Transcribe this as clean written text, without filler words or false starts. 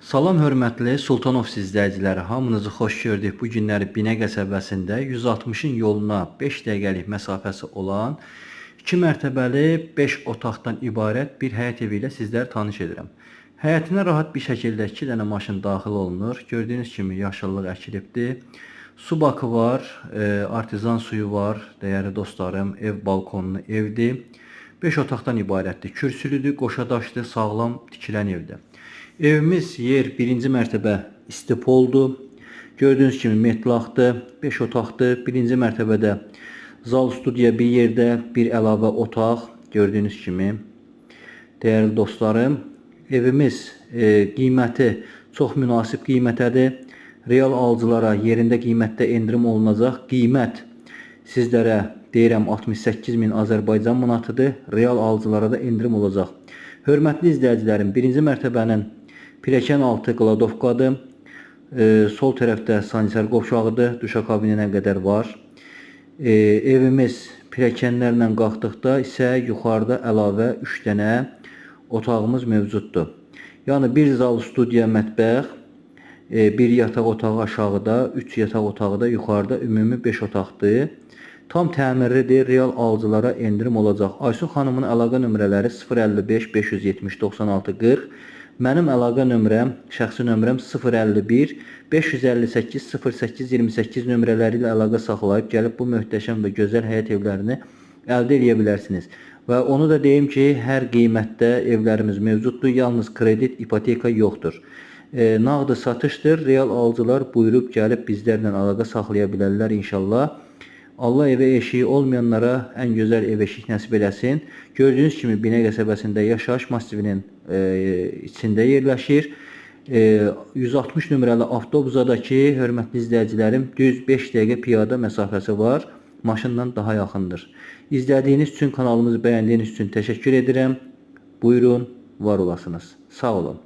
Salam hörmətli Sultanov izləyiciləri, hamınızı xoş gördük. Bu günləri Binə qəsəbəsində 160-ın yoluna 5 dəqiqəlik məsafəsi olan 2 mərtəbəli 5 otaqdan ibarət bir həyət evi ilə sizləri tanış edirəm. Həyətinə rahat bir şəkildə 2 dənə maşın daxil olunur. Gördüyünüz kimi yaşıllıq əkilibdir. Su bakı var, artizan suyu var, dəyərli dostlarım, ev balkonlu evdir. 5 otaqdan ibarətdir. Kürsülüdür, qoşadaşdır, sağlam tikilən evdir. Evimiz yer 1-ci mərtəbə istipoldur. Gördüyünüz kimi metlaqdır, 5 otaqdır. 1-ci mərtəbədə zal studiya bir yerdə, bir əlavə otaq. Gördüyünüz kimi. Dəyərli dostlarım, evimiz qiyməti çox münasib qiymətədir. Real alıcılara yerində qiymətdə endirim olunacaq. Qiymət sizlərə deyirəm 68.000 Azərbaycan manatıdır. Real alıcılara da endirim olacaq. Hörmətli izləyicilərim, 1-ci mərtəbənin pilləkən altı qladovkadır. Sol tərəfdə sanitar qovşağıdır. Duşa kabininə qədər var. Evimiz pilləkənlərlə qalxdıqda isə yuxarıda əlavə 3 dənə otağımız mövcuddur. Yəni bir zal studiya mətbəx, bir yataq otağı aşağıda, 3 yataq otağı da yuxarıda, ümumi 5 otaqdır. Tam təmirlidir, real alıcılara endirim olacaq. Aysun xanımın əlaqə nömrələri 055 570 96 40. Mənim əlaqə nömrəm, şəxsi nömrəm 051 558 08 28 nömrələri ilə əlaqə saxlayıb gəlib bu möhtəşəm və gözəl həyət evlərini əldə edə bilərsiniz. Və onu da deyim ki, hər qiymətdə evlərimiz mövcuddur, yalnız kredit, ipoteka yoxdur. Nağdı satışdır, real alıcılar buyurub gəlib bizlərlə əlaqə saxlaya bilərlər inşallah. Allah evə eşiği olmayanlara ən gözəl ev eşik nəsib eləsin. Gördüyünüz kimi Binə qəsəbəsində yaşayış massivinin içində yerləşir. 160 nömrəli avtobuzadakı hörmətli izləyicilərim düz 5 dəqiqə piyada məsafəsi var. Maşınla daha yaxındır. İzlədiyiniz üçün, kanalımızı bəyəndiyiniz üçün təşəkkür edirəm. Buyurun, var olasınız. Sağ olun.